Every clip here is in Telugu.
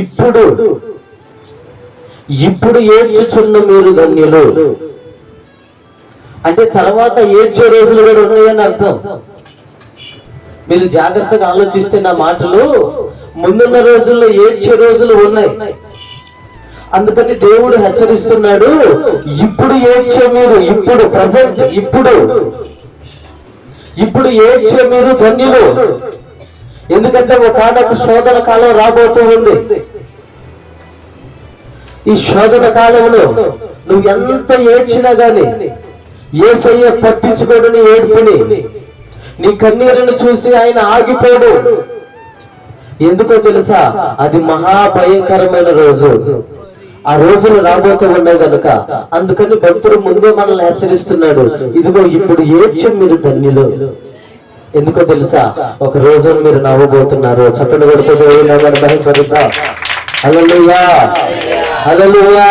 ఇప్పుడు ఇప్పుడు ఏడ్చుచున్న మీరు ధన్యులు అంటే తర్వాత ఏడ్చే రోజులు కూడా ఉన్నాయని అర్థం. మీరు జాగ్రత్తగా ఆలోచిస్తే నా మాటలు, ముందున్న రోజుల్లో ఏడ్చే రోజులు ఉన్నాయి. అందుకని దేవుడు హెచ్చరిస్తున్నాడు, ఇప్పుడు ఏడ్చే మీరు, ఇప్పుడు ప్రజెంట్, ఇప్పుడు ఏడ్చే మీరు ధన్యులు. ఎందుకంటే ఒకనొక శోధన కాలం రాబోతూ ఉంది. ఈ శోధన కాలంలో నువ్వు ఎంత ఏడ్చినా గాని యేసయ్య పట్టించుకోడని ఏడ్పుని, నీ కన్నీరును చూసి ఆయన ఆగిపోడు. ఎందుకో తెలుసా? అది మహాభయంకరమైన రోజు. ఆ రోజులు రాబోతూ ఉన్నాయి కనుక అందుకని భక్తుడు ముందే మనల్ని హెచ్చరిస్తున్నాడు, ఇదిగో ఇప్పుడు ఏడ్చి మీరు ధన్యులు. ఎందుకో తెలుసా? ఒక రోజు మీరు నవ్వబోతున్నారు. చప్పట్లు కొడుతూ భయపడతా. హల్లెలూయా, హల్లెలూయా.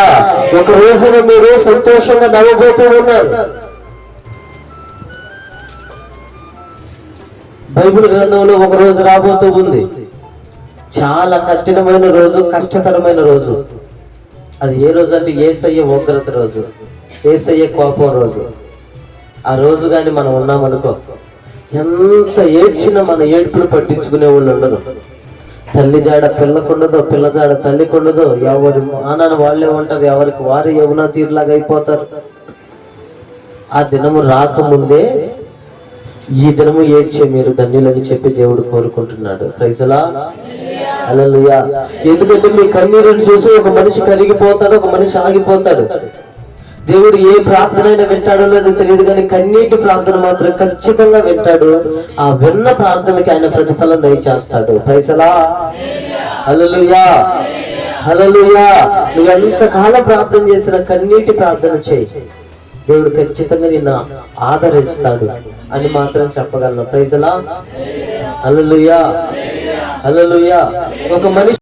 ఒక రోజున మీరు సంతోషంగా నవ్వబోతూ ఉన్నారు. బైబిల్ గ్రంథంలో ఒక రోజు రాబోతూ ఉంది, చాలా కఠినమైన రోజు, కష్టతరమైన రోజు. అది ఏ రోజు అంటే యేసయ్య ఉగ్రత రోజు, యేసయ్య కోపం రోజు. ఆ రోజు కానీ మనం ఉన్నామనుకో, ఎంత ఏడ్చినా మన ఏడుపులు పట్టించుకునే వాళ్ళు ఉండరు. తల్లి జాడ పిల్లకుండదు, పిల్ల జాడ తల్లికుండదు. ఎవరి మానాన్ని వాళ్ళే ఉంటారు, ఎవరికి వారు యమునా తీరులాగా అయిపోతారు. ఆ దినము రాకముందే ఈ దినము ఏడ్చే మీరు ధన్యులని చెప్పి దేవుడు కోరుకుంటున్నాడు. ప్రైజ్ ది లార్డ్, హల్లెలూయా. ఎందుకంటే మీ కన్నీరుని చూసి ఒక మనిషి కరిగిపోతాడు, ఒక మనిషి ఆగిపోతాడు. దేవుడు ఏ ప్రార్థన అయినా వింటాడో లేదో తెలియదు, కానీ కన్నీటి ప్రార్థన మాత్రం ఖచ్చితంగా వింటాడు. ఆ విన్న ప్రార్థనకి ఆయన ప్రతిఫలం దయచేస్తాడు. ప్రైజ్ ది లార్డ్, హల్లెలూయా, హల్లెలూయా. నువ్వు ఎంతకాలం ప్రార్థన చేసిన కన్నీటి ప్రార్థన చేయి, దేవుడు ఖచ్చితంగా నిన్ను ఆదరిస్తాడు అని మాత్రం చెప్పగలను. ప్రైజ్ ది లార్డ్, హల్లెలూయా, హల్లెలూయా. ఒక మనిషి